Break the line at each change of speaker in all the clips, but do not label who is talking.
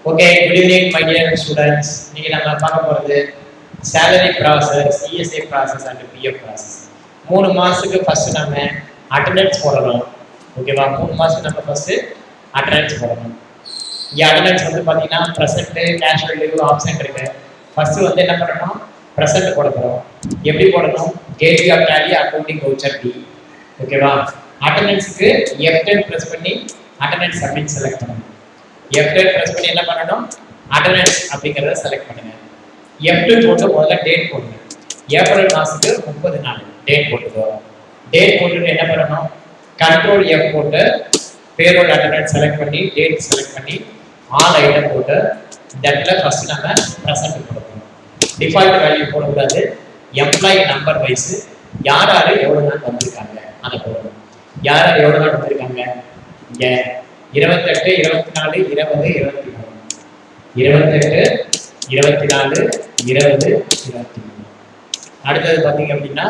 Okay, good evening my dear students. இன்னைக்கு நம்ம பார்க்க போகிறது salary process, ESI process and PF process. 3 மாதத்துக்கு ஃபஸ்ட்டு நம்ம அட்டண்டன்ஸ் போடணும். ஓகேவா? 3 மாதத்துக்கு நம்ம ஃபஸ்ட்டு அட்டண்டன்ஸ் போடணும். இங்கே அட்டண்டன்ஸ் வந்து பார்த்தீங்கன்னா ப்ரெசென்ட்டு, கேஷுவல் லீவ், ஆப்சென்ட் இருக்கு. ஃபஸ்ட்டு வந்து என்ன பண்ணணும்? ப்ரெசென்ட் போட போகிறோம். எப்படி போடணும்? Gateway of Tally accounting voucher D. ஓகேவா? அட்டண்டன்ஸுக்கு F10 ப்ரெஸ் பண்ணி அட்டண்டன்ஸ் சப்மிட் செலக்ட் பண்ணணும். F10 ப்ரெஸ் பண்ணி என்ன பண்ணணும்? அட்டண்டன்ஸ் அப்படிங்கிறத செலக்ட் பண்ணுங்க. F2 போட்டு முதல்ல டேட் போடுங்க. ஏப்ரல் மாதத்துக்கு 30 நாள் டேட் போட்டுக்கோ. டேட் போட்டுட்டு என்ன பண்ணணும்? கண்ட்ரோல் F போட்டு பேரோல் அட்டண்டன்ஸ் செலக்ட் பண்ணி டேட் செலக்ட் பண்ணி ஆல் ஐட்டம் போட்டு இந்த இடத்துல ஃபர்ஸ்ட் நம்ம ப்ரெசென்ட் போடணும். டிஃபால்ட் வேல்யூ போடக்கூடாது. எம்ப்ளாயி நம்பர் வைஸ் யார் யார் எவ்வளோ நாள் வந்திருக்காங்க அதை போடணும். யார் யார் எவ்வளோ நாள் வந்திருக்காங்க? இங்கே 28, 24, 20, 23. 28, 24, 20, 23. அடுத்தது பார்த்தீங்க அப்படின்னா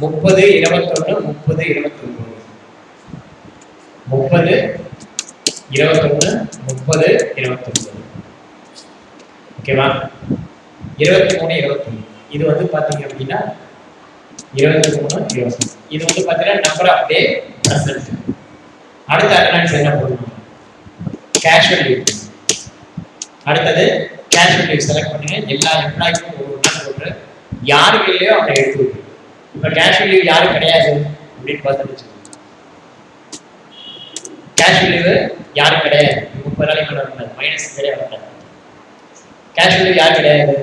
30, 21, 30, 29. 30, 21, 30, 29. ஓகேவா? 23, 21. இது வந்து பார்த்தீங்க அப்படின்னா 23, 20. இது வந்து பார்த்தீங்கன்னா நம்பர் ஆஃப் டே ப்ரெசென்ட். அடுத்த அட்டண்டன்ஸ் என்ன போடணும்? Casual leave. அடுத்தது கேஷுவல் லீவ் செலக்ட் பண்ணுங்க. எல்லா எம்ப்ளாய்க்கும் ஒரு நாள் போட்டு யாருக்கு இல்லையோ அவங்க எடுத்து விட்டு. இப்போ கேஷுவல் லீவ் யாரும் கிடையாது அப்படின்னு பார்த்துட்டு கேஷுவல் லீவு யாரும் கிடையாது. 30 நாளைக்கு மேலே வந்தாது, மைனஸ் கிடையாது. கேஷுவல் லீவ் யாரும் கிடையாது.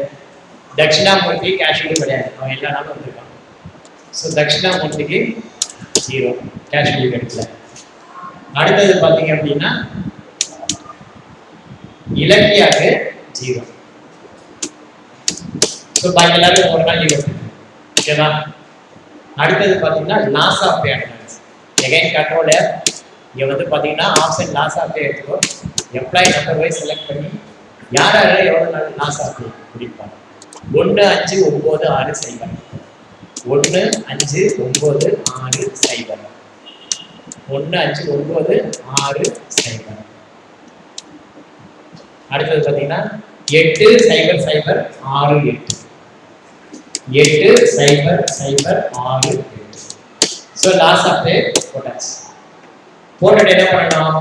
தட்சிணாமூர்த்தி கேஷுவல் லீவ் கிடையாது, அவன் எல்லா நாளும் வந்திருக்கான். ஸோ தட்சிணாமூர்த்திக்கு 0 கேஷுவல் லீவ் எடுக்கல. அடுத்தது பார்த்தீங்க அப்படின்னா இலக்கியாக்கு 0. ஸோ பாக்கி எல்லாரும் ஒரு நாள் லீவ் எடுத்துக்கணும். ஓகேவா? அடுத்தது பார்த்தீங்கன்னா loss of pay attendance. Again control இங்கே வந்து பார்த்தீங்கன்னா ஆப்ஷன் லாஸ் ஆஃப் பே எடுத்துக்கோ. எம்ப்ளாயி நம்பர் வைஸ் செலக்ட் பண்ணி யார் யாரும் எவ்வளோ நாள் லாஸ் ஆஃப் பே பிடிப்பாங்க. 1, 5, 9, 6, 0. 1, 5, 9, 6, 0. 1, 5, 9, 6, 0. அடுத்தது பார்த்தீங்கன்னா 8, 0, 0, 6, 8. 8, 0, 0, 6, 8. ஸோ லாஸ் ஆஃப் பே போட்டாச்சு. போட்டுட்டு என்ன பண்ணணும்?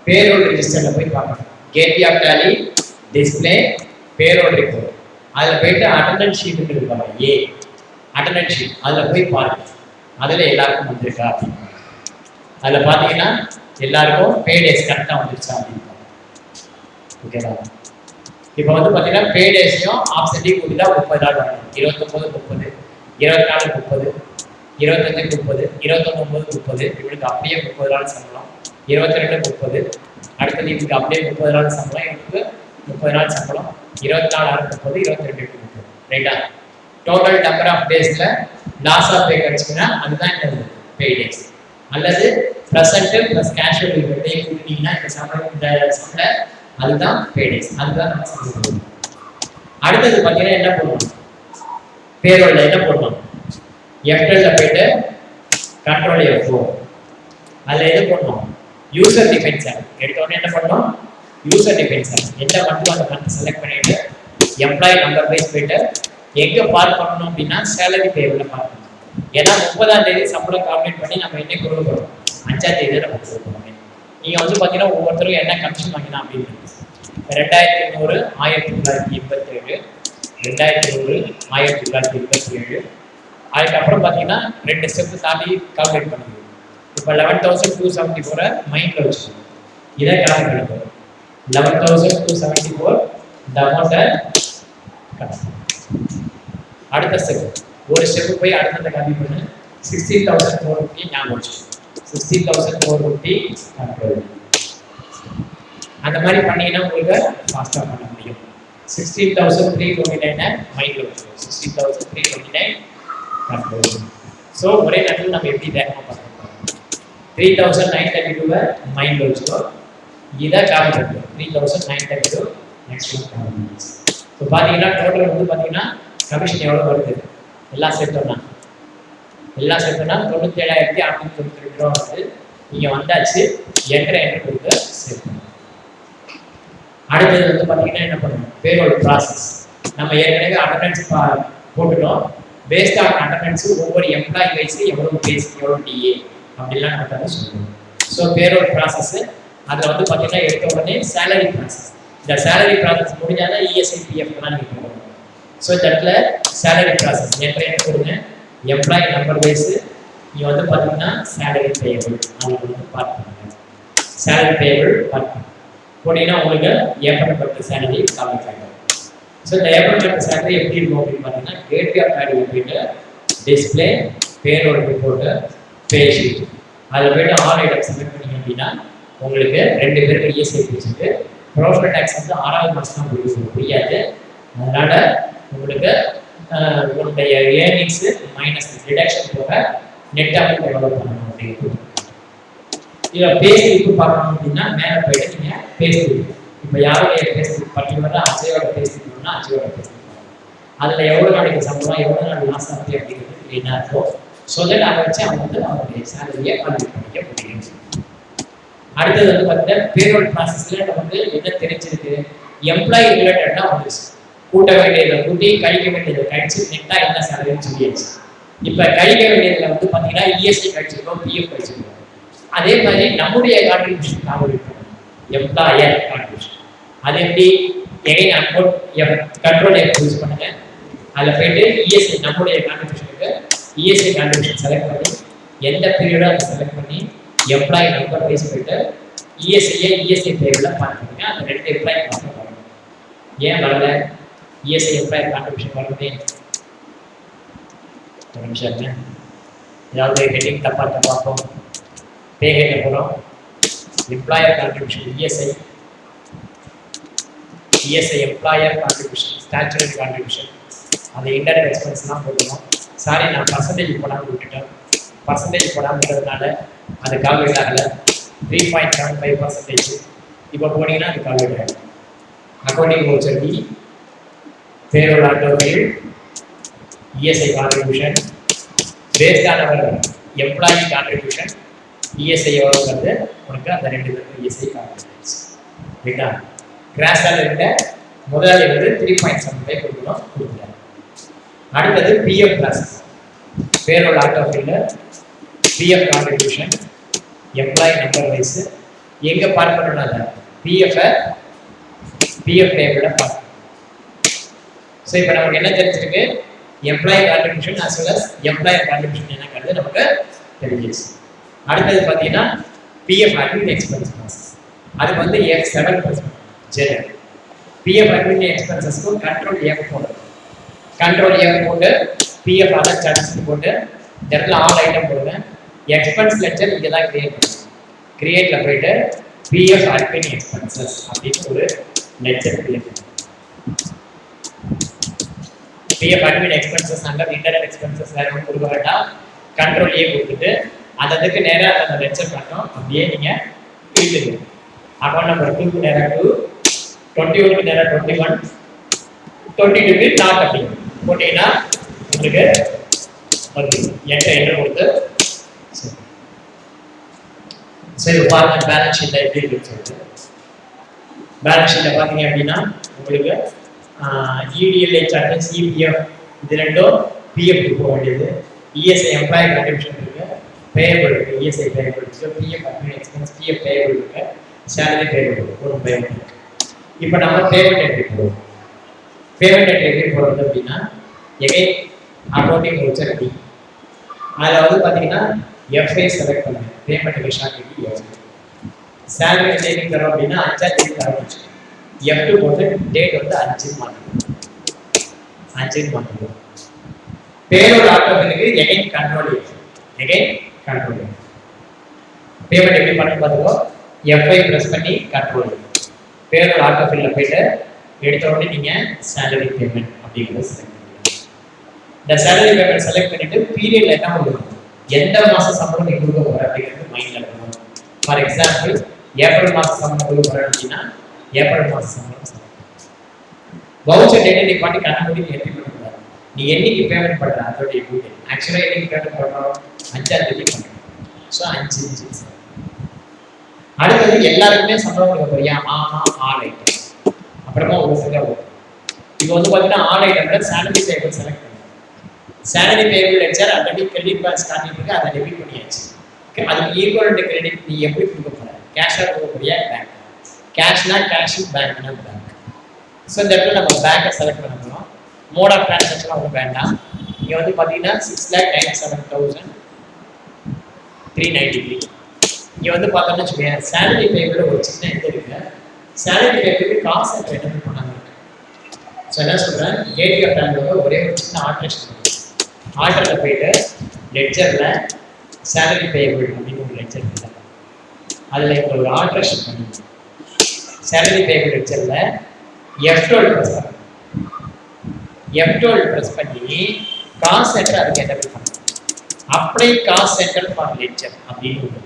பேரோல் ரெஜிஸ்டர்ல போய் பார்க்கணும். Gateway of Tally display payroll report. அதில் போயிட்டு அட்டண்டன்ஸ் ஷீட் இருப்பாங்க. அட்டண்டன்ஸ் ஷீட் அதில் போய் பாருங்க. அதில் எல்லாருக்கும் வந்திருக்கா அப்படின்னு. அதில் பார்த்தீங்கன்னா எல்லாருக்கும் பே டேஸ் கரெக்டாக வந்துருச்சா அப்படின்னு. ஓகேவா? இப்போ வந்து பார்த்தீங்கன்னா பே டேஸையும் ஆப்சென்ட்டையும் கூட்டி தான் 30 நாள் வரணும். 29, 30, 24, 30, 25, 30, 29, 30. இவனுக்கு அப்படியே 30 நாள் சம்பளம். 22, 30. அடுத்தது இவனுக்கு அப்படியே 30 நாள் சம்பளம். இவனுக்கு 30 நாள் சம்பளம். 24, 6, 30, 22, 30. ரைட்டா? டோட்டல் நம்பர் ஆஃப் டேஸ்ல லாஸ் ஆஃப் பே கிடைச்சுன்னா அதுதான் இந்த பே டேஸ். அல்லது present plus casual leave day கூட்டினீங்கன்னா இந்த சம்பளம் அதுதான் பே டேஸ். அதுதான் நம்ம சம்பளம். அடுத்தது பார்த்தீங்கன்னா என்ன பண்ணணும்? பேரோல்ல என்ன பண்ணணும்? F12ல போயிட்டு கண்ட்ரோல் F4. அதில் எது பண்ணணும்? User define sir. எடுத்தோடனே என்ன பண்ணணும்? User define sir. எந்த மந்த் அந்த மந்த் செலக்ட் பண்ணிட்டு எம்ப்ளாயி நம்பர் வைஸ் போயிட்டு எங்கே பார்க் பண்ணணும் அப்படின்னா சேலரி டேபிள்ல பார்க்கணும். ஏன்னா 30ஆம் தேதி சம்பளம் கால்குலேட் பண்ணி நம்ம என்ன கொடுக்கணும்? 5ஆம் தேதி நம்ம கொடுக்கணும். நீங்க வந்து பார்த்தீங்கன்னா ஒவ்வொருத்தரும் என்ன கமிஷன் வாங்கினா அப்படின்னு 2200, 1987, 2200, 1987. அதுக்கப்புறம் பார்த்தீங்கன்னா 2 ஸ்டெப் தாண்டி கால்குலேட் பண்ணுங்க. இப்போ 11,274 மைண்டில் வச்சுக்கணும். இதை கால்குலேட் பண்ணுங்க. 11,274 இந்த அமௌண்ட்டை அடுத்த ஸ்டெப் ஒரு ஸ்டெப்பு போய் அடுத்த காப்பி பண்ணு. 16,450 ஞாபகம் வச்சுக்கணும். 16,450 அந்த மாதிரி பண்ணீங்கன்னா உங்களுக்கு ஃபாஸ்ட்டாக பண்ண முடியும். 16,329 மைண்டில் வச்சுக்கணும். 16,329 கண்ட்ரோல். ஸோ ஒரே நேரத்தில் நம்ம எப்படி வேகமாக பண்ண போகிறோம்? 3,932 மைண்டில் வச்சுக்கோ. இதை காப்பி பண்ணுறோம். 3,932 மேக்ஸிமம் காப்பி. ஸோ பார்த்தீங்கன்னா டோட்டல் வந்து பார்த்தீங்கன்னா கமிஷன் எவ்வளோ வருது? எல்லாம் சேர்த்தோம்னா 97,692 ரூபா வந்து நீங்கள் வந்தாச்சு. என்ட்ரு கொடுத்து சேர்க்கணும். அடுத்தது வந்து பார்த்தீங்கன்னா என்ன பண்ணணும், பேரோல் ப்ராசஸ். நம்ம ஏற்கனவே அட்டண்டன்ஸ் போட்டுட்டோம். பேஸ்ட் ஆன் அட்டண்டன்ஸ் ஒவ்வொரு எம்ப்ளாயி வைஸ் எவ்வளவு பேஸ் எவ்வளோ டிஏ அப்படிலாம் நமக்கு வந்து சொல்லணும். ஸோ பேரோல் ப்ராசஸ் அதில் வந்து பார்த்தீங்கன்னா எடுத்த உடனே சேலரி ப்ராசஸ். இந்த சேலரி ப்ராசஸ் முடிஞ்சாதான் இஎஸ்ஐ பிஎஃப்லாம் நீங்கள் போகணும். ஸோ இந்த இடத்துல சேலரி ப்ராசஸ் என்ன கொடுங்க, எம்ப்ளாயி நம்பர் வைஸ் நீங்கள் வந்து பார்த்தீங்கன்னா சேலரி பேயபிள் அதில் வந்து பார்ட் பண்ணுங்க. சேலரி பேயபிள் பார்ட் போனீங்கன்னா உங்களுக்கு ஏப்ரல் பட்டு சேலரி காமிக்காங்க. ஸோ இந்த ஏப்ரல் பட்டு சேலரி எப்படி இருக்கும் அப்படின்னு பார்த்தீங்கன்னா கேட்வே ஆஃப் பேடில் போயிட்டு டிஸ்பிளே பேரோல் ரிப்போர்ட்டு பே ஷீட் அதில் போய்ட்டு ஆல் ஐட்டம் சப்மிட் பண்ணிங்க அப்படின்னா உங்களுக்கு 2 பேருக்கு இஎஸ்ஐ பிடிச்சிட்டு ப்ரொஃபைல் டேக்ஸ் வந்து 6வது மாதம் தான் உங்களுக்கு புரியாது. அதனால உங்களுக்கு உங்களுடைய ஏர்னிங்ஸ் மைனஸ் டிடக்ஷன் போக நெட் அமௌண்ட் எவ்வளோ பண்ணணும் அப்படிங்கிறது. இதில் பே ஸ்லிப் பார்க்கணும் அப்படின்னா மேலே போயிட்டு நீங்கள் பே ஸ்லிப் இப்போ யாருடைய பே ஸ்லிப் பர்டிகுலராக அஜயோட பே ஸ்லிப்னா அஜயோட பே ஸ்லிப் அதில் எவ்வளோ நாளைக்கு சம்பளம் எவ்வளோ நாள் லாஸ் ஆகுது அப்படிங்கிறது என்ன இருக்கும். ஸோ தட் அதை வச்சு அவங்க வந்து அவங்களுடைய சேலரியை கால்குலேட் பண்ணிக்க முடியும். அடுத்தது வந்து பார்த்தீங்கன்னா பேரோல் ப்ராசஸில் நமக்கு என்ன தெரிஞ்சிருக்கு, எம்ப்ளாயி ரிலேட்டடாக வந்துருச்சு. கூட்ட வேண்டியதை கூட்டி கழிக்க வேண்டியதை கழிச்சு நெட்டாக என்ன சேலரின்னு சொல்லியாச்சு. இப்போ கழிக்க வேண்டியதில் வந்து பார்த்தீங்கன்னா இஎஸ்ஐ கழிச்சிருக்கோம், பிஎஃப் கழிச்சிருக்கோம். அதே மாதிரி நம்முடைய கான்ட்ரிபியூஷன் கால்குலேட் பண்ணணும், எம்ப்ளாயர் கான்ட்ரிபியூஷன். அது எப்படி எகைன் அக்கௌண்ட் கண்ட்ரோல் யூஸ் பண்ணுங்க. அதில் போயிட்டு இஎஸ்ஐ நம்முடைய கான்ட்ரிபியூஷனுக்கு இஎஸ்ஐ கான்ட்ரிபியூஷன் செலக்ட் பண்ணி எந்த பீரியடோ அதை செலக்ட் பண்ணி எம்ப்ளாயி நம்பர் வைஸ் போயிட்டு இஎஸ்ஐ பேரில் பார்த்துருங்க. அந்த 2 எம்ப்ளாயி பார்த்து வரணும். ஏன் வரல, இஎஸ்ஐ எம்ப்ளாயி கான்ட்ரிபியூஷன் வரணுமே. ஒரு நிமிஷம் ஏதாவது ஹெட்டிங் தப்பாக பார்ப்போம். பே ஹெட்டில் போகிறோம், employer contribution ESI employer contribution statutory contribution அந்த இன்டைரக்ட் எக்ஸ்பென்ஸ்லாம் போட்டுக்கணும். சாரி நான் பர்சன்டேஜ் போடாமல் விட்டுட்டேன். பர்சன்டேஜ் போடாமல் இருக்கிறதுனால அது கால்குலேட் ஆகலை. 3.75%. இப்போ போனீங்கன்னா அது கால்குலேட் ஆகும். அக்கௌண்டிங் வவுச்சர் பி, பேரோல் ஆட்டோவில், இஎஸ்ஐ கான்ட்ரிபியூஷன் பேஸ்ட் ஆன் அவர் எம்ப்ளாயி கான்ட்ரிபியூஷன் இஎஸ்ஐ எவ்வளோங்கிறது உனக்கு அந்த 2 பேருக்கு இஎஸ்ஐ கால்குலேட் ரைட்டா. கிராஸாக இருந்த முதலாளி வந்து 3.75 கொடுக்குறாங்க. அடுத்தது பிஎஃப் ப்ராசஸ், பேரோல் ஆட்டோவில் PF contribution employee number wise எங்கே பார்ட் பண்ணணும்னா பிஎஃப் டேபிளில் பார்ட். ஸோ இப்போ நமக்கு என்ன தெரிஞ்சிருக்கு, employee contribution as well as employer contribution என்னங்கிறது நமக்கு தெரிஞ்சிச்சு. அடுத்தது பார்த்தீங்கன்னா பிஎஃப் அட்மின் எக்ஸ்பென்ஸ் ப்ராசஸ். அதுக்கு வந்து F7 ஜெனரல். பிஎஃப் அட்மின் எக்ஸ்பென்சஸ்க்கும் கண்ட்ரோல் F போடுறது. கண்ட்ரோல் F போட்டு பிஎஃப் அதர் சார்ஜஸ் போட்டு இந்த இடத்துல ஆல் ஐட்டம் போடுங்க. எக்ஸ்பென்ஸ் லெட்ஜர் இங்கே தான் கிரியேட் பண்ணுங்க. கிரியேட்ல போயிட்டு பிஎஃப் அட்மின் எக்ஸ்பென்சஸ் அப்படின்னு ஒரு லெட்ஜர் கிரியேட் பண்ணுங்க. PF admin expenses under indirect expenses வேற ஒன்று கொடுக்க வேண்டாம். கண்ட்ரோல் ஏ கொடுத்துட்டு அதுக்கு நேராக அந்த லெட்ஜர் பண்ணோம். அப்படியே நீங்கள் இழுத்துங்க. அக்கௌண்ட் நம்பர் 2க்கு நேராக 2, 21க்கு நேராக 21, 22க்கு நாட் அப்படி போட்டீங்கன்னா உங்களுக்கு என்டர் கொடுத்து சரி பாருங்க பேலன்ஸ் ஷீட்டில் எப்படி இருக்குன்னு சொல்லிட்டு. பேலன்ஸ் ஷீட்டில் பார்த்தீங்க அப்படின்னா உங்களுக்கு இடிஎல்ஐ சார்ஜஸ் இபிஎஃப் இது 2ம் பிஎஃப்க்கு போக வேண்டியது. இஎஸ்ஐ எம்ப்ளாயி கான்ட்ரிபியூஷன் இருக்கு, பேயபிள் இருக்கு, இஎஸ்ஐ பேயபிள் இருக்கு, PF admin expense PF payable இருக்கு, சேலரி பேயபிள் இருக்கு, ஒரு பேமெண்ட் இருக்கு. இப்போ நம்ம பேமெண்ட் என்ட்ரி போடுவோம். பேமெண்ட் என்ட்ரி எப்படி போடுறது அப்படின்னா எகைன் அக்கௌண்டிங் வவுச்சர் பி அதில் வந்து பார்த்தீங்கன்னா எஃப்ஐ செலக்ட் பண்ணுங்க. பேமெண்ட் விஷாக்கு எஃப். சேலரி டேட்டிங் தரோம் அப்படின்னா 5ஆம் தேதி தரோம். F2 போட்டு டேட் வந்து 5 மாற்றணும். 5 மாற்றணும். Payroll automatic again control F. Again control F. Payment எப்படி பண்ணி பார்த்துக்கோ. F5 பிரஸ் பண்ணி கண்ட்ரோல் F. பேரோல் ஆட்டோஃபில்ல போயிட்டு எடுத்த உடனே நீங்கள் சேலரி பேமெண்ட் அப்படிங்கிறத செலக்ட் பண்ணிக்கலாம். இந்த சேலரி பேமெண்ட் செலக்ட் பண்ணிட்டு பீரியட்ல என்ன கொடுக்கணும், எந்த மாதம் சம்பளம் நீங்கள் கொடுக்க போகிற அப்படிங்கிறது மைண்டில் இருக்கணும். ஃபார் எக்ஸாம்பிள் ஏப்ரல் மாதம் சம்பளம் கொடுக்க போகிறேன் அப்படின்னா ஏப்ரல் மாதம் சம்பளம் வவுச்சர் டேட்டை நீ பாட்டி கண்ண மூடி என்ட்ரி பண்ணக்கூடாது. நீ என்னைக்கு பேமெண்ட் பண்ணுற அதோடைய டீட்டெயில். ஆக்சுவலாக என்னைக்கு பேமெண்ட் பண்ணுறோம், 5ஆம் தேதி பண்ணுறோம். ஸோ 5 அடுத்தது எல்லாருக்குமே சம்பளம் கொடுக்க போறியா, ஆமாம் ஆல் ஐட்டம். இப்போ வந்து பார்த்தீங்கன்னா ஆல் ஐட்டம்ல சேலரி பேபிள் செலக்ட் பண்ணுங்க. Salary payable ledger already credit balance காட்டிட்டு அதை டெபிட் பண்ணியாச்சு. அதுக்கு ஈக்குவல் கிரெடிட் நீ எப்படி கொடுக்க போற? கேஷா கொடுக்கக்கூடிய பேங்க். கேஷ்னா கேஷ், பேங்க்னா பேங்க். ஸோ இந்த இடத்துல நம்ம பேங்கை செலக்ட் பண்ண போகிறோம். மோட் ஆஃப் டிரான்சாக்ஷன் ஒன்றும் வேண்டாம். இங்கே வந்து பார்த்தீங்கன்னா 6,97,393. இங்கே வந்து பார்த்தோம்னு வச்சுக்கோங்க, சேலரி பேபிள் ஒரு சின்ன இது இருக்கு. சேலரி பேபிளுக்கு காசு என்ன பண்ணாங்க. ஸோ என்ன சொல்கிறேன், ஏடிஎஃப் பேங்கோட ஒரே ஒரு சின்ன ஆல்ட்ரேஷன் பண்ணுங்க. ஆல்டரில் போயிட்டு லெட்ஜரில் சேலரி பேபிள் அப்படின்னு ஒரு லெட்ஜர் இல்லை, அதில் இப்போ ஒரு ஆல்ட்ரேஷன் பண்ணுங்க. சேலரி பேபிள் லெட்ஜரில் F12 ப்ரெஸ் பண்ணுங்க. F12 ப்ரெஸ் பண்ணி காஸ்ட் சென்டர் அதுக்கு என்டர் பண்ணுங்க. Apply cost centre for ledger அப்படின்னு ஒரு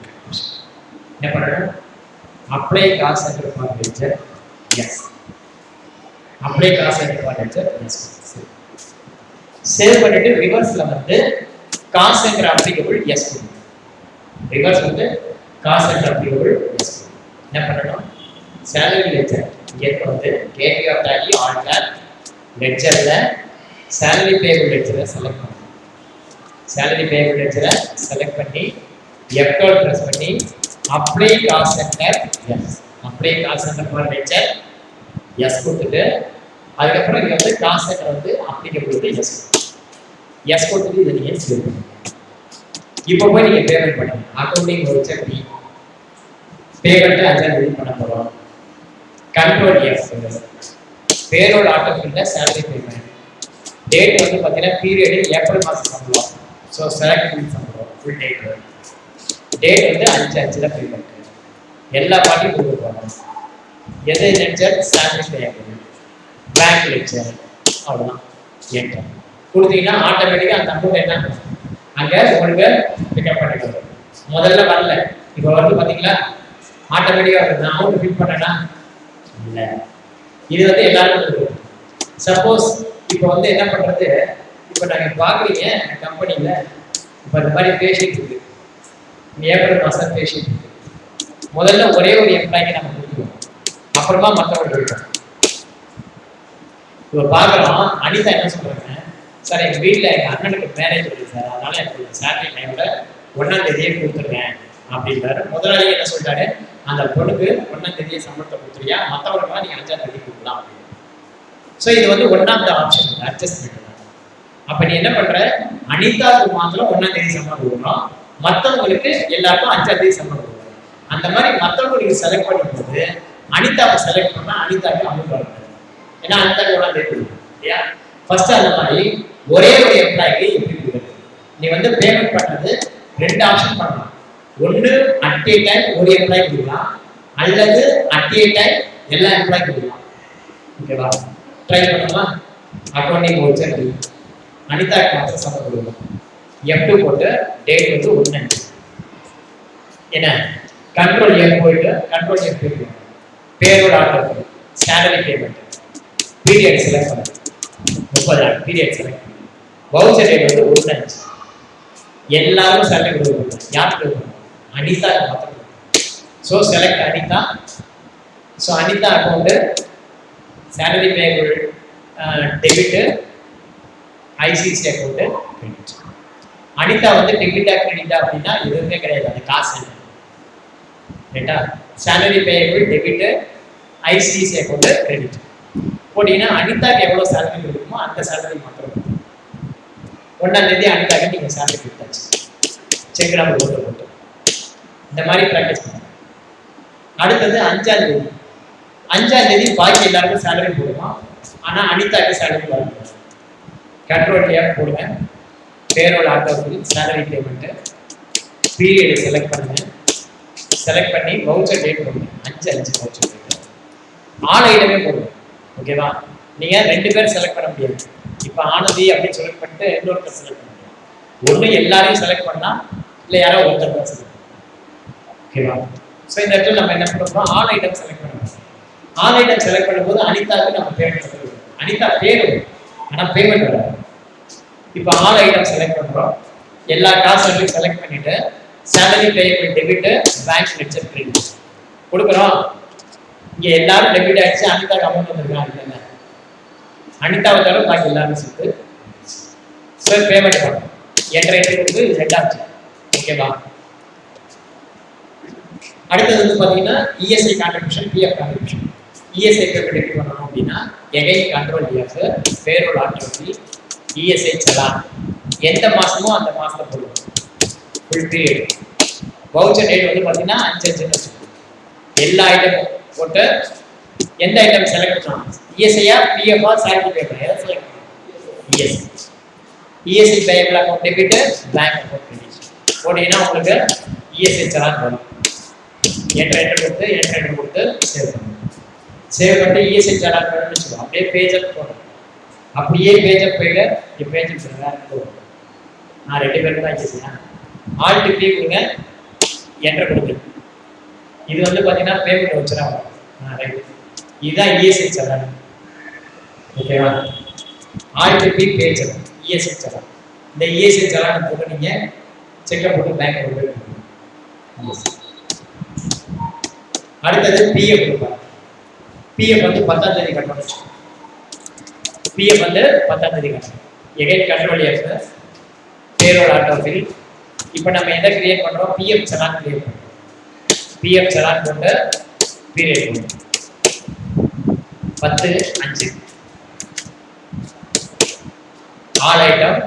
என்ன பண்ணணும், apply cost centre for ledger yes. Apply cost centre for ledger yes. Save பண்ணிட்டு ரிவர்ஸ்ல வந்து காஸ்ட் சென்டர் அப்ளிகபிள் எஸ் கொடுங்க. ரிவர்ஸ் வந்து காஸ்ட் சென்டர் அப்ளிகபிள் எஸ். என்ன பண்ணணும், சேலரி லெட்ஜர் இங்கே வந்து கேட்வே ஆஃப் டாலி ஆல்டர் லெட்ஜர்ல சேலரி பேபிள் லெட்ஜரை செலக்ட் பண்ணணும். சேலரி பேபிள் லெட்ஜரை செலக்ட் பண்ணி F12 பிரஸ் பண்ணி apply cost centre S. Apply cost centre for ledger S கொடுத்துட்டு அதுக்கப்புறம் இங்கே வந்து காஸ்ட் சென்டர் வந்து அப்ளிகபிள் வந்து எஸ் கொடுத்துட்டு இதை நீங்கள் சேவ் பண்ணுங்க. இப்போ போய் நீங்கள் பேமெண்ட் பண்ணுங்க. அக்கௌண்டிங் ஒரு செக் பேமெண்ட்டு 5ஆம் தேதி பண்ண போகிறோம். கண்ட்ரோல் எஃப் பேரோல் ஆட்டோ ஃபில்ல சேலரி பேமெண்ட் டேட் வந்து பார்த்தீங்கன்னா பீரியடு ஏப்ரல் மாதம் சம்பளம். ஸோ செலக்ட் ஃபுல் சம்பளம் ஃபுல் டேட் வந்து 5/5 பேமெண்ட் எல்லா பார்ட்டியும் கொடுக்க போகிறோம். எது ledger, salary payment, bank ledger, அவ்வளோதான். ஏன்டர் கொடுத்தீங்கன்னா ஆட்டோமேட்டிக்காக அந்த அமௌண்ட் என்ன அங்கே உங்களுக்கு பிக்கப் பண்ணிடுவோம். முதல்ல வரல, இப்போ வந்து பார்த்தீங்களா ஆட்டோமேட்டிக்காக வருது. அமௌண்ட் ஃபில் பண்ணனா இல்லை, இது வந்து எல்லாருக்கும். சப்போஸ் இப்போ வந்து என்ன பண்ணுறது, இப்போ நாங்கள் பார்க்குறீங்க கம்பெனியில் இப்போ இந்த மாதிரி பேஷண்ட் இருக்குது, ஏப்ரல் மாதம் பேஷண்ட் இருக்குது. முதல்ல ஒரே ஒரு எம்ப்ளாய்க்கு நம்ம கொடுத்துருவோம், அப்புறமா மற்றவங்க இருக்கோம். இப்போ பார்க்குறோம் அனிதா என்ன சொல்கிறாங்க, சார் எங்கள் வீட்டில் எங்கள் அண்ணனுக்கு மேரேஜ் வருது சார், அதனால எனக்கு சேலரி டைமில் 1ஆம் தேதியே கொடுத்துருங்க அப்படின்றாரு. முதலாளி என்ன சொல்லிட்டாரு, அந்த பொண்ணுக்கு 1ஆம் தேதியை சம்பளத்தை கொடுத்துருயா, மற்றவங்களுக்குலாம் நீங்கள் 5ஆம் தேதி கொடுக்கலாம் அப்படின்னு. ஸோ இது வந்து 1ஆவது ஆப்ஷன் அட்ஜஸ்ட்மெண்ட். அப்போ நீ என்ன பண்ணுற, அனிதாவுக்கு மாத்திரம் 1ஆம் தேதி சம்பளம் கொடுக்குறோம், மற்றவங்களுக்கு எல்லாருக்கும் 5ஆம் தேதி சம்பளம் கொடுக்குறோம். அந்த மாதிரி மற்றவங்களுக்கு செலக்ட் பண்ணும்போது அனிதாவை செலக்ட் பண்ணால் அனிதாவுக்கு அமௌண்ட் வரணும். ஏன்னா அனிதாவுக்கு 1ஆம் தேதி கொடுக்கணும் இல்லையா. ஃபர்ஸ்ட் அந்த மாதிரி ஒரே ஒரு எம்ப்ளாய்க்கு எப்படி கொடுக்குறது, நீ வந்து பேமெண்ட் பண்ணுறது 2 ஆப்ஷன் பண்ணலாம். ஒன்று அட் ஏ டைம் ஒரு எம்ப்ளாய் கொடுக்கலாம், அல்லது அட் ஏ டைம் எல்லா எம்ப்ளாய் கொடுக்கலாம். ஓகேவா, ட்ரை பண்ணலாம். அக்கௌண்டிங் வவுச்சர் அனிதாக்கு மாத்திரம் சம்பளம் கொடுக்கலாம். F2 போட்டு டேட் வந்து 1 என்ன, கண்ட்ரோல் எஃப் போயிட்டு கண்ட்ரோல் எஃப் போயிட்டு பேரோட order salary payment period select பண்ணு 30 நாள் பீரியட் செலக்ட் பண்ணு. வவுச்சர் டேட் வந்து 1 எல்லாரும் சேலரி கொடுக்கணும். யாருக்கு கொடுக்கணும், அனிதாக்கு மாத்திரம். So select Anitha. So Anitha account salary payable debit, ICC account credit. அனிதா வந்து டெபிட்டா கிரெடிட்டா அப்படின்னா எதுவுமே கிடையாது, அது காசு ரைட்டா. Salary payable debit, ICC account credit போட்டீங்கன்னா அனிதாக்கு எவ்வளோ சேலரி கொடுக்குமோ அந்த சேலரி மாத்திரம் 1ஆம் தேதி அனிதாக்கு நீங்கள் சேலரி கொடுத்தாச்சு. செக் நம்பர் போட்டு இந்த மாதிரி ப்ராக்டிஸ் பண்ணுங்க. அடுத்தது 5ஆம் தேதி. 5ஆம் தேதி பாக்கி எல்லாருக்கும் சேலரி போடுமா, ஆனால் அனிதாக்கு சேலரி வரும். கண்ட்ரோல் எஃப் போடுங்க, பேரோல் ஆட்டோவில் சேலரி பேமெண்ட்டு பீரியட் செலக்ட் பண்ணுங்க. செலக்ட் பண்ணி வவுச்சர் டேட் போடுங்க, 5/5 வவுச்சர் டேட். ஆல் ஐட்டமே போடுங்க. ஓகேவா, நீங்கள் 2 பேர் செலக்ட் பண்ண முடியாது. இப்போ ஆனதி அப்படின்னு செலக்ட் பண்ணிட்டு இன்னொருத்தர் செலக்ட் பண்ண முடியாது. ஒன்று எல்லாரையும் செலக்ட் பண்ணால் இல்லை யாரோ ஒருத்தர் தான் செலக்ட் பண்ணணும். ஓகேவா, ஸோ இந்த இடத்துல நம்ம என்ன பண்ணுறோம், ஆல் ஐட்டம் செலக்ட் பண்ணுவோம். ஆல் ஐட்டம் செலக்ட் பண்ணும்போது அனிதாவுக்கு நம்ம பேமெண்ட் பண்ணுவோம். அனிதா பேர் ஆனால் பேமெண்ட் வராது. இப்போ ஆல் ஐட்டம் செலக்ட் பண்ணுறோம், எல்லா காசையும் செலக்ட் பண்ணிட்டு salary payable debit, bank ledger credit கொடுக்குறோம். இங்கே எல்லாரும் டெபிட் ஆகிடுச்சு, அனிதாக்கு அமௌண்ட் வந்துருக்காங்க இல்லைங்க. அனிதாவை தவிர பாக்கி எல்லாரும் சேர்த்து சார் பேமெண்ட் பண்ணணும். என்ட்ரு கொடுத்து இது ரெண்டாச்சு. ஓகேவா? அடுத்தது வந்து பாத்தீங்கன்னா ESI contribution, PF contribution. ESI payment எப்படி பண்ணணும் அப்படின்னா எகைன் கண்ட்ரோல் டிஎஃப், பேரோல் ஆட்டோமி, இஎஸ்ஐ செலான் எந்த மாசமோ அந்த மாசத்தை போடுவோம். Full period. வவுச்சர் டேட் வந்து பாத்தீங்கன்னா 5/5 வச்சுக்கோங்க. எல்லா ஐட்டமும் போட்டு எந்த ஐட்டம் செலக்ட் பண்ணலாம்? இஎஸ்ஐயா, பிஎஃப்ஆ, சாலரி பேப்பர் எதை செலக்ட் பண்ணணும்? ESI. ESI payable account debit, bank account credit போட்டீங்கன்னா உங்களுக்கு இஎஸ்ஐ செலான் வரும். என்ட்ரு கொடுத்து சேவ் பண்ணுங்க. சேவ் பண்ணி இஎஸ்ஐ செலான் வேணும்னு வச்சுக்கோங்க. அப்படியே பேஜ் போடணும். அப்படியே பேஜ் போயிட்டு இங்கே பேஜ் போடுங்க. நான் 2 பேருக்கு தான் இஎஸ்ஐ ஆல்ட் பி கொடுங்க. என்ட்ரு கொடுத்து இது வந்து பார்த்தீங்கன்னா பேமெண்ட் வச்சுனா வரும். ரைட். இதுதான் இஎஸ்ஐ செலான். ஓகேவா? Alt P page ESI challan. இந்த இஎஸ்ஐ செலான் போட்டு நீங்கள் செக்கப் போட்டு பேங்க் போட்டு அடுத்தது பிஎஃப் கொடுப்பாங்க. பிஎஃப் வந்து 10ஆம் தேதி கட்டணும். பிஎஃப் வந்து 10ஆம் தேதி கட்டணும். Again control F, payroll autofill. இப்போ நம்ம எதை கிரியேட் பண்ணுறோம்? பிஎஃப் செலான் கிரியேட் பண்ணுறோம். பிஎஃப் செலான் போட்டு பீரியட் போட்டு 10/5. All item.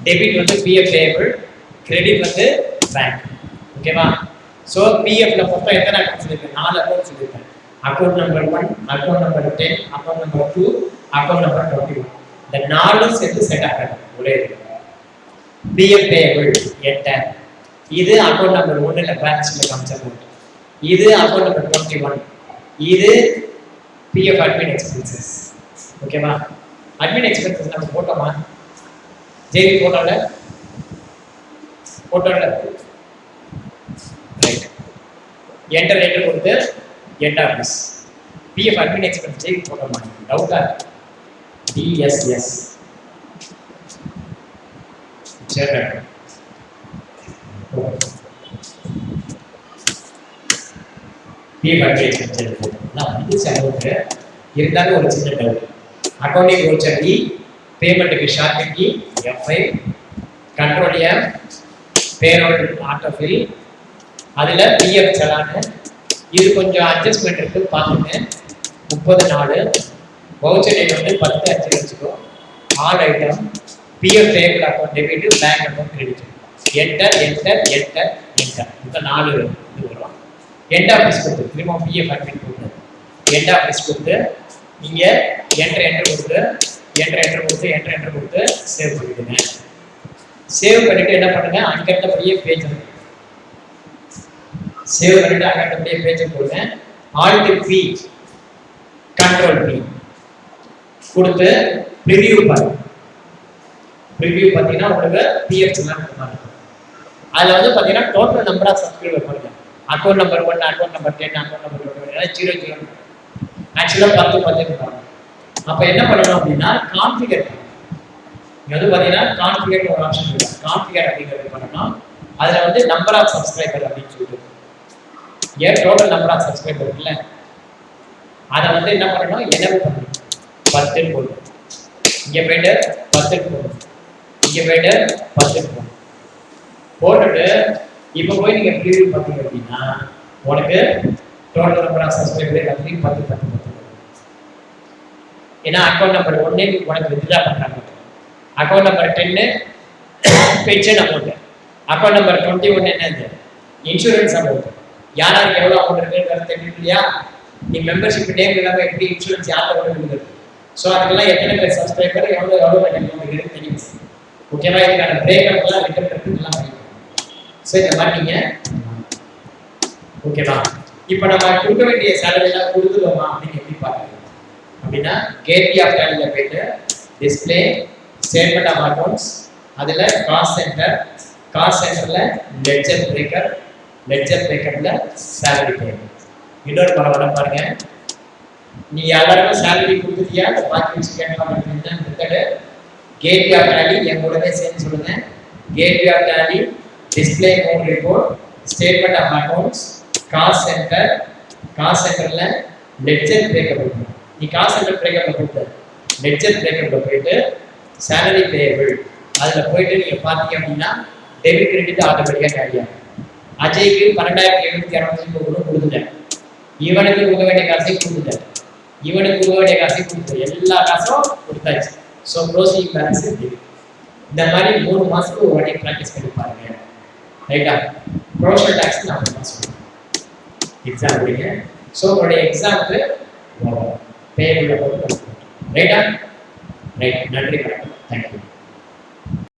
டெபிட் வந்து பிஎஃப் பேயபிள், கிரெடிட் வந்து பேங்க். ஓகேவா? ஸோ பிஎஃப்ல மொத்தம் எத்தனை அக்கௌண்ட் சொல்லியிருக்கேன்? 4 அக்கௌண்ட் சொல்லியிருக்கேன். Account number 1, account number 10, account number 2, account number 21. இந்த 4 சேர்த்து செட் ஆகணும் ஒரே இது. PF payable enter. இது அக்கௌண்ட் நம்பர் 1ல பேலன்ஸ்ல காமிச்ச அமௌண்ட். இது அக்கௌண்ட் நம்பர் 21. இது பிஎஃப் அட்மின் எக்ஸ்பென்சஸ். ஓகேவா? அட்மின் எக்ஸ்பென்சஸ் நம்ம போட்டோமா? ஜேபி போட்டோம்ல ரைட். என்டர் கொடுத்து end office. PF admin expense JV போட்டோமா? டவுட்டா? டிஎஸ்எஸ் சரி. பிஎஃப் அட்மின் எக்ஸ்பென்ஸ் போட்டோம்னா இது செலவுக்கு இருந்தாலும் ஒரு சின்ன டவுட். அக்கௌண்டிங் வவுச்சர் இ, பேமெண்ட்டுக்கு ஷார்ட் கி F5, control F, payroll autofill, அதில் பிஎஃப் செலானு. இது கொஞ்சம் அட்ஜஸ்ட்மெண்ட் இருக்கு பார்த்துங்க. 30 நாள் வவுச்சர் டேட் வந்து 10/5 வச்சுக்கோ. All item PF payable account debit, bank account credit. Enter. இந்த 4 இது வரும். எண்ட் ஆஃபீஸ் கொடுத்து திரும்ப பிஎஃப் அட்மின் கொடுத்து எண்ட் ஆஃபீஸ் கொடுத்து இங்கே என்ட்ரு கொடுத்து சேவ் பண்ணிடுங்க. சேவ் பண்ணிட்டு என்ன பண்ணுங்க? அங்கேயே பேஜ் சேவ் பண்ணிட்டு அங்கேயே பேஜ் போடுங்க. ஆல்ட் பி, கண்ட்ரோல் பி கொடுத்து ப்ரிவியூ பாருங்க. ப்ரிவியூ பார்த்தீங்கன்னா உங்களுக்கு பிஎஃப் செலான் இருக்கும். அதில் வந்து பார்த்தீங்கன்னா டோட்டல் நம்பர் ஆஃப் சப்ஸ்கிரைபர் பாருங்க. Account number 1, account number 10, account number 20, 00. ஆக்சுவலாக 10 இருப்பாங்க. அப்போ என்ன பண்ணணும் அப்படின்னா கான்ஃபிகர் பண்ணணும். இங்கே வந்து பார்த்தீங்கன்னா கான்ஃபிகர் ஒரு ஆப்ஷன் இருக்கு. கான்ஃபிகர் அப்படிங்கிறது பண்ணணும். அதில் வந்து நம்பர் ஆஃப் சப்ஸ்கிரைபர் அப்படின்னு சொல்லிட்டு ஏன் டோட்டல் நம்பர் ஆஃப் சப்ஸ்கிரைபர் இருக்குல்ல, அதை வந்து என்ன பண்ணணும்? எனேபிள் பண்ணணும். 10 போடணும். இங்கே போயிட்டு 10 போடணும். இங்கே போயிட்டு 10 போடணும். போட்டுட்டு இப்போ போய் நீங்கள் ப்ரிவியூ பார்த்தீங்க அப்படின்னா உனக்கு டோட்டல் நம்பர் ஆஃப் சப்ஸ்கிரைபர் எல்லாத்தையும் 10. ஏன்னா அக்கௌண்ட் நம்பர் 1 உனக்கு வித்ட்ரா பண்ணுறாங்க. Account number 10 pension amount. Account number 21 என்னது? Insurance amount. யாருக்கு எவ்வளோ அமௌண்ட் இருக்குன்னு தெரியும் இல்லையா? நீ மெம்பர்ஷிப் நேம் இல்லாமல் எப்படி இன்சூரன்ஸ் யாருக்கு கொடுக்குறது? ஸோ அதுக்கெல்லாம் எத்தனை பேர் சப்ஸ்கிரைபர் எவ்வளோ இருக்குன்னு தெரியும். ஓகேவா? இதுக்கான பிரேக்கப்லாம் ரிட்டர்ன் எல்லாம் பண்ணிக்கலாம். ஸோ இந்த மாதிரி நீங்கள் ஓகேவா? இப்போ நம்ம கொடுக்க வேண்டிய சேலரிலாம் கொடுத்துருவோமா அப்படின்னு எப்படி பார்க்குறது அப்படின்னா கேட்வி ஆஃப் டேலியில் போயிட்டு டிஸ்பிளே ஸ்டேட்மெண்ட் ஆஃப் அக்கௌண்ட்ஸ், அதில் காஸ்ட் சென்டரில் லெட்ஜர் பிரேக்கப்பில் சேலரி பேமெண்ட். இன்னொரு பரவாயில்ல பாருங்க, நீ எல்லாருக்கும் சேலரி கொடுத்துட்டியா? பாக்கி வச்சு கேட்கலாம். மெத்தடு கேட்வி ஆஃப் டேலி எங்களோடவே சேர்ந்து சொல்லுங்க. Gateway of Tally, display mode report, statement of accounts, cost சென்டரில் லெட்ஜர் பிரேக்கப். நீ காஸ்ட் சென்டர் பிரேக்கப் கொடுத்த லெட்ஜர் பிரேக்கப்ல போயிட்டு சேலரி பேயபிள் அதில் போயிட்டு நீங்கள் பார்த்தீங்க அப்படின்னா டெபிட் கிரெடிட் ஆட்டோமேட்டிக்காக டேலி ஆகும். அஜய்க்கு 12,760 கொடுத்துட்டேன், இவனுக்கு கொடுக்க வேண்டிய காசை கொடுத்துட்டேன், இவனுக்கு கொடுக்க வேண்டிய காசை கொடுத்துட்டேன், எல்லா காசும் கொடுத்தாச்சு. ஸோ க்ளோசிங் பேலன்ஸ் இந்த மாதிரி 3 மாதத்துக்கு ஒரு வாட்டி ப்ராக்டிஸ் பண்ணி பாருங்க. ரைட்டா? ப்ரொஃபஷனல் டேக்ஸ் நான் தான் சொல்லுவேன் எக்ஸாம் முடிங்க. ஸோ உங்களுடைய எக்ஸாமுக்கு பேபிள் ரைட்டா? ரைட். நன்றி, வணக்கம். தேங்க்யூ.